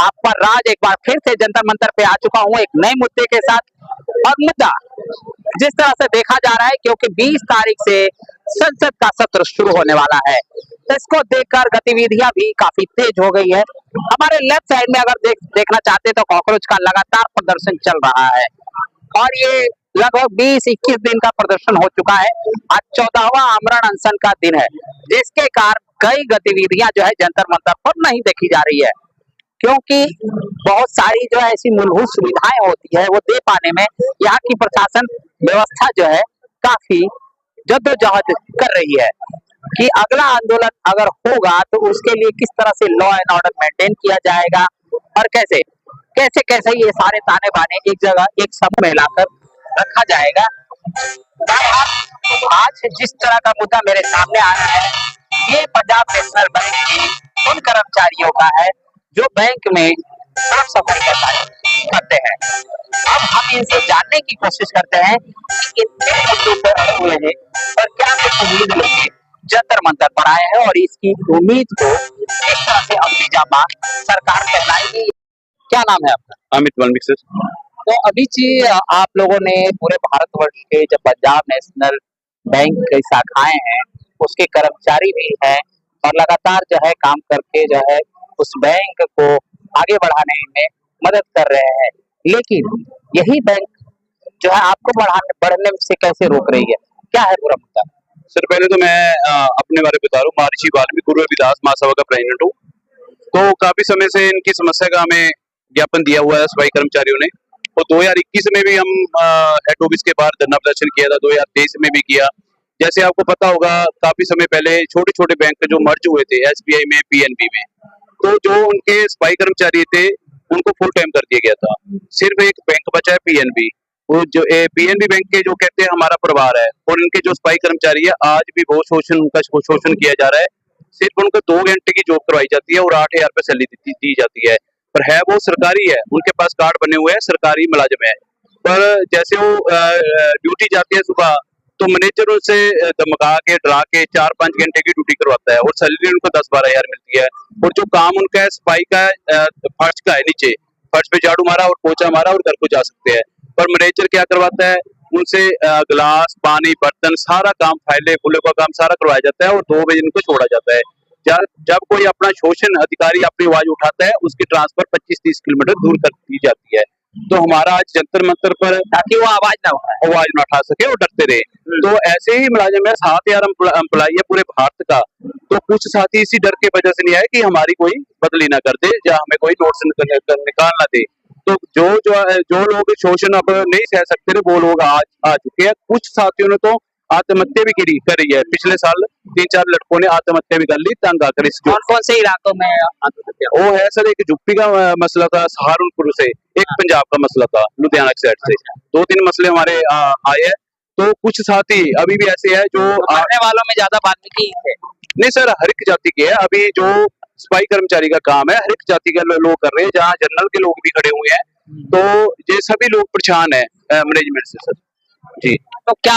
आप पर राज एक बार फिर से जंतर मंतर पे आ चुका हूँ एक नए मुद्दे के साथ। और मुद्दा जिस तरह से देखा जा रहा है, क्योंकि 20 तारीख से संसद का सत्र शुरू होने वाला है, तो इसको देखकर गतिविधियां भी काफी तेज हो गई है। हमारे लेफ्ट साइड में अगर देखना चाहते हैं तो कॉकरोच का लगातार प्रदर्शन चल रहा है और ये लगभग 20-21 दिन का प्रदर्शन हो चुका है। आज 14वां आमरण अनशन का दिन है, जिसके कारण कई गतिविधियां जो है जंतर मंतर पर नहीं देखी जा रही है, क्योंकि बहुत सारी जो है ऐसी मूलभूत सुविधाएं होती है वो दे पाने में यहाँ की प्रशासन व्यवस्था जो है काफी जद्दोजहद कर रही है कि अगला आंदोलन अगर होगा तो उसके लिए किस तरह से लॉ एंड ऑर्डर मेंटेन किया जाएगा और कैसे कैसे कैसे ये सारे ताने बाने एक जगह एक समूह में लाकर रखा जाएगा। आज जिस तरह का मुद्दा मेरे सामने आ रहा है, ये पंजाब नेशनल बैंक की उन कर्मचारियों का है जो बैंक में साफ सफाई का कार्य करते हैं। अब हम इनसे जानने की कोशिश करते हैं कि इतने मुद्दों पर अड़े हुए हैं और क्या कुछ उम्मीद लेके जंतर मंतर पर आए हैं और इसकी उम्मीद को किस तरह से अमलीजामा सरकार कहलाएगी। क्या नाम है आपका? अमित वाल्मीकि सर। तो अभी जी आप लोगों ने पूरे भारतवर्ष के जब पंजाब नेशनल बैंक की शाखाएं हैं उसके कर्मचारी भी हैं और लगातार जो है काम करके जो है उस बैंक को आगे बढ़ाने में मदद कर रहे हैं, लेकिन यही बैंक जो है आपको बढ़ने से कैसे रोक रही है? क्या है पूरा मुद्दा? सर पहले तो मैं अपने बारे में बता रहा हूँ। महर्षि वाल्मीकि गुरु रविदास महासभा का प्रेसिडेंट हूँ। तो काफी समय से इनकी समस्या का हमें ज्ञापन दिया हुआ है सफाई कर्मचारियों ने। तो 2021 में भी हम हेड ऑफिस के बाहर धरना प्रदर्शन किया था, 2023 में भी किया। जैसे आपको पता होगा काफी समय पहले छोटे छोटे बैंक जो मर्ज हुए थे एसबीआई में, पीएनबी में, तो जो उनके सफाई कर्मचारी थे उनको फुल टाइम कर दिया गया था। सिर्फ एक बैंक बचा है पीएनबी, वो जो पीएनबी बैंक के जो कहते हैं हमारा परिवार है, और इनके जो सफाई कर्मचारी है आज भी बहुत उनका शोषण किया जा रहा है। सिर्फ उनको 2 घंटे की जॉब करवाई जाती है और 8,000 रुपए सैलरी दी जाती है, पर है वो सरकारी है, उनके पास कार्ड बने हुए हैं, सरकारी मुलाजिम है। पर जैसे वो ड्यूटी जाती है सुबह, तो मैनेजर उनसे धमका के डरा के 4-5 घंटे की ड्यूटी करवाता है और सैलरी उनको 10-12 हजार मिलती है। और जो काम उनका है सफाई का फर्श का है, नीचे फर्श पे झाड़ू मारा और पोछा मारा और घर को जा सकते हैं। पर मैनेजर क्या करवाता है उनसे गिलास पानी बर्तन सारा काम, फाइलें फूलों का काम सारा करवाया जाता है और 2 बजे इनको छोड़ा जाता है। जब कोई अपना शोषण अधिकारी अपनी आवाज उठाता है उसकी ट्रांसफर 25-30 किलोमीटर दूर कर दी जाती है। तो हमारा आज जंतर मंतर पर ताकि वो आवाज ना उठा सके और डरते रहे। तो ऐसे ही मुलाजिम है, 7,000 एम्प्लॉई है पूरे भारत का। तो कुछ साथी इसी डर के वजह से नहीं आए कि हमारी कोई बदली ना कर दे या हमें कोई नोट्स निकाल ना दे। तो जो लोग शोषण अब नहीं सह सकते थे वो लोग आज आ चुके हैं। कुछ साथियों ने तो आत्महत्या भी करी है। पिछले साल 3-4 लड़कों ने आत्महत्या भी कर ली तंग आकर। कौन से इलाकों में आत्महत्या? वो है सर, एक यूपी का मसला था सहारनपुर से, एक पंजाब का मसला था लुधियाना की साइड से। 2-3 मसले हमारे आए हैं। तो कुछ साथी अभी भी ऐसे है जो मरने वालों में ज्यादा वाल्मीकि थे? नहीं सर, हर एक जाति के है। अभी जो सफाई कर्मचारी का काम है हर एक जाति के लोग कर रहे हैं, जहाँ जनरल के लोग भी खड़े हुए हैं। तो ये सभी लोग परेशान है मैनेजमेंट से सर जी। तो क्या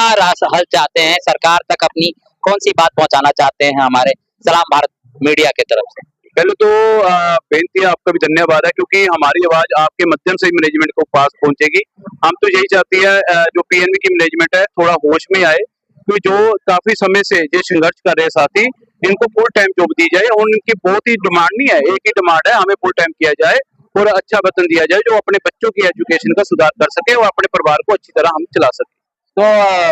हल चाहते हैं सरकार तक, अपनी कौन सी बात पहुंचाना चाहते हैं हमारे सलाम भारत मीडिया की तरफ से? पहले तो बेनती है, आपका भी धन्यवाद है क्योंकि हमारी आवाज आपके माध्यम से मैनेजमेंट को पास पहुंचेगी। हम तो यही चाहती है जो पीएनबी की मैनेजमेंट है थोड़ा होश में आए, क्योंकि जो काफी समय से ये संघर्ष कर रहे साथी, इनको फुल टाइम जॉब दी जाए। और इनकी बहुत ही डिमांड नहीं है, एक ही डिमांड है, हमें फुल टाइम किया जाए और अच्छा वेतन दिया जाए जो अपने बच्चों की एजुकेशन का सुधार कर सके और अपने परिवार को अच्छी तरह हम चला सके। तो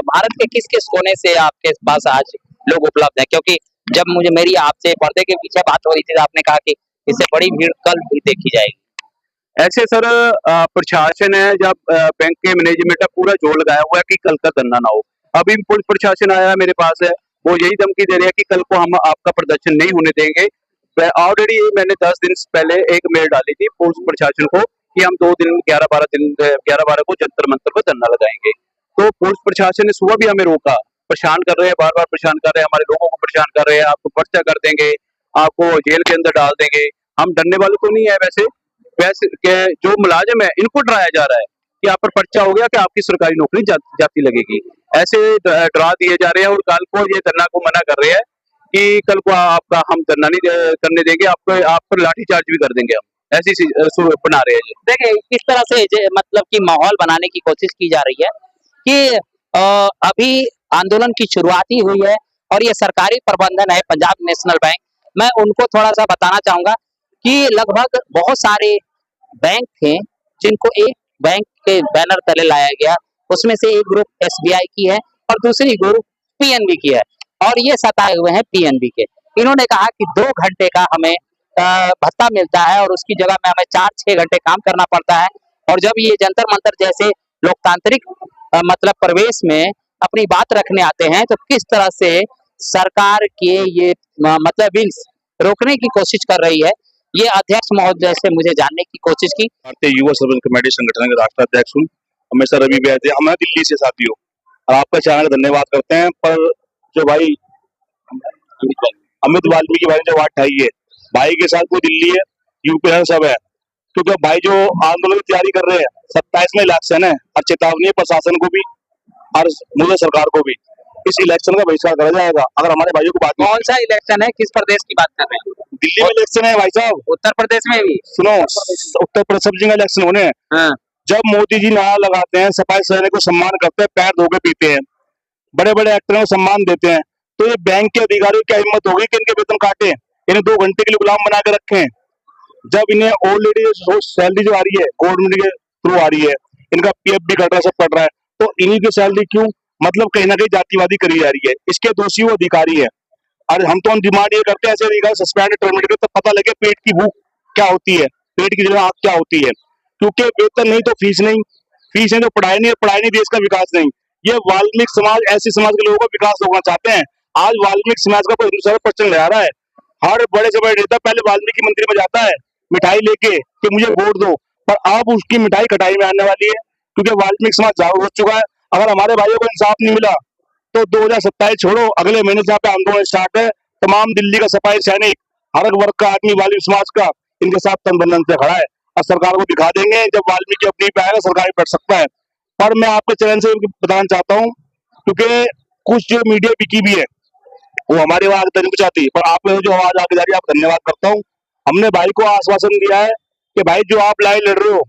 भारत के किस किस कोने से आपके पास आज लोग उपलब्ध हैं? क्योंकि जब मेरी आपसे पर्दे के पीछे बात हो रही थी, आपने कहा कि इससे बड़ी भीड़ कल भी देखी जाएगी। ऐसे सर प्रशासन है, जब बैंक के मैनेजमेंट पूरा जोर लगाया हुआ है कि कल का धरना ना हो। अभी पुलिस प्रशासन आया है मेरे पास है, वो यही धमकी दे रहे हैं कि कल को हम आपका प्रदर्शन नहीं होने देंगे। ऑलरेडी मैंने 10 दिन पहले एक मेल डाली थी पुलिस प्रशासन को कि हम 2 दिन 11-12 को जंतर मंतर पर धरना लगाएंगे। तो पुलिस प्रशासन ने सुबह भी हमें रोका, परेशान कर रहे हैं, बार बार परेशान कर रहे हैं, हमारे लोगों को परेशान कर रहे हैं, आपको पर्चा कर देंगे, आपको जेल के अंदर डाल देंगे। हम डरने वाले तो नहीं है। वैसे जो मुलाजिम है इनको डराया जा रहा है कि आप पर पर्चा हो गया कि आपकी सरकारी नौकरी जाती लगेगी। ऐसे डरा दिए जा रहे हैं और कल को ये धरना को मना कर रहे हैं कि कल को आपका हम धरना नहीं करने देंगे, आप पर लाठीचार्ज भी कर देंगे हम। ऐसी बना रहे हैं जी। देखिए किस तरह से मतलब कि माहौल बनाने की कोशिश की जा रही है कि अभी आंदोलन की शुरुआत ही हुई है और ये सरकारी प्रबंधन है पंजाब नेशनल बैंक। मैं उनको थोड़ा सा बताना चाहूंगा कि लगभग बहुत सारे बैंक थे जिनको एक बैंक के बैनर तले लाया गया, उसमें से एक ग्रुप एसबीआई की है और दूसरी ग्रुप पीएनबी की है और ये सताए हुए हैं पीएनबी के। इन्होंने कहा कि 2 घंटे का हमें भत्ता मिलता है और उसकी जगह में हमें 4-6 घंटे काम करना पड़ता है और जब ये जंतर मंतर जैसे लोकतांत्रिक मतलब प्रवेश में अपनी बात रखने आते हैं तो किस तरह से सरकार के ये मतलब विंग्स रोकने की कोशिश कर रही है, ये अध्यक्ष महोदय से मुझे जानने की कोशिश की। भारतीय युवा सर्वन कमेटी संगठन के राष्ट्राध्यक्ष हूँ, हमेशा रवि वैद्य, हमें दिल्ली से साथियों और आपका चैनल का धन्यवाद करते हैं। पर जो भाई अमित वाल्मीकि भाई ने जो बात उठाई है, भाई के साथ कोई दिल्ली है, यूपी है, सब है, क्योंकि भाई जो आंदोलन की तैयारी कर रहे हैं 27 में इलेक्शन है और चेतावनी है प्रशासन को भी और मोदी सरकार को भी, इस इलेक्शन का बहिष्कार करा जाएगा अगर हमारे भाइयों को बात। कौन सा इलेक्शन है, किस प्रदेश की बात कर रहे हैं? दिल्ली में इलेक्शन है भाई साहब, उत्तर प्रदेश में भी। सुनो, उत्तर प्रदेश सब जगह इलेक्शन होने हैं। हाँ। जब मोदी जी नारा लगाते हैं, सफाई सैनिक को सम्मान करते हैं, पैर धो के पीते हैं, बड़े बड़े एक्टरों को सम्मान देते हैं, तो ये बैंक के अधिकारियों की हिम्मत होगी कि इनके वेतन काटे, इन्हें 2 घंटे के लिए गुलाम बना के रखें। जब इन्हें ऑलरेडी सैलरी जो आ रही है गवर्नमेंट के थ्रू आ रही है, इनका पीएफ भी कट रहा है, सब कट रहा है, तो इन्हीं की सैलरी क्यों, मतलब कहीं ना कहीं जातिवादी करी जा रही है। इसके दोषी वो अधिकारी है और हम तो हम डिमांड ये करते हैं ऐसे अधिकारी सस्पेंड टर्मिनेट कर, तब पता लगे पेट की भूख क्या होती है, पेट की जगह आग क्या होती है। क्योंकि वेतन नहीं तो फीस नहीं, फीस है तो पढ़ाई नहीं देश का विकास नहीं। ये वाल्मीकि समाज ऐसे समाज के लोगों का विकास होना चाहते हैं। आज वाल्मीकि समाज का कोई प्रश्न ले आ रहा है, हर बड़े से बड़े नेता पहले वाल्मीकि मंदिर में जाता है मिठाई लेके कि मुझे वोट दो, पर अब उसकी मिठाई कटाई में आने वाली है क्योंकि वाल्मीकि समाज जागरूक हो चुका है। अगर हमारे भाइयों को इंसाफ नहीं मिला तो 2027 छोड़ो, अगले महीने से यहाँ पे आंदोलन स्टार्ट है। तमाम दिल्ली का सफाई सैनिक, हर एक वर्ग का आदमी वाल्मीकि समाज का इनके साथ तन से खड़ा है और सरकार को दिखा देंगे जब वाल्मीकि अपनी पे आएगा सरकार बैठ सकता है। पर मैं आपके चैनल से बताना चाहता हूँ क्योंकि कुछ जो मीडिया बिकी भी है वो हमारे वहां तक नहीं चाहती, पर आप जो आवाज आगे जा रही है आप धन्यवाद करता हूँ। हमने भाई को आश्वासन दिया है कि भाई जो आप लड़ाई लड़ रहे हो,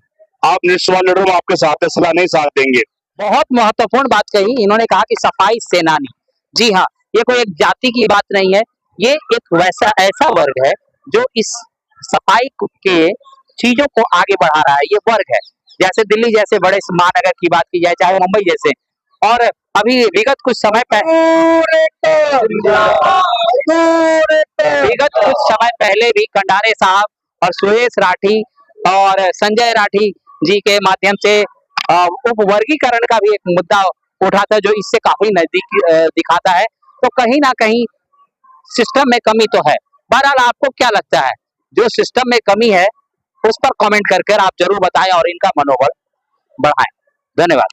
आप निस्वार्थ लड़ रहे हो, आपके साथ है, सलाह नहीं साथ देंगे। बहुत महत्वपूर्ण बात कही इन्होंने, कहा कि सफाई सेनानी, जी हाँ, ये कोई एक जाति की बात नहीं है, ये एक वैसा ऐसा वर्ग है जो इस सफाई के चीजों को आगे बढ़ा रहा है। ये वर्ग है, जैसे दिल्ली जैसे बड़े महानगर की बात की जाए, चाहे मुंबई जैसे, और अभी विगत कुछ समय पहले भी कंडारे साहब और सुरेश राठी और संजय राठी जी के माध्यम से उपवर्गीकरण का भी एक मुद्दा उठा था जो इससे काफी नजदीक दिखाता है। तो कहीं ना कहीं सिस्टम में कमी तो है। बहरहाल आपको क्या लगता है, जो सिस्टम में कमी है उस पर कमेंट करके आप जरूर बताएं और इनका मनोबल बढ़ाएं। धन्यवाद।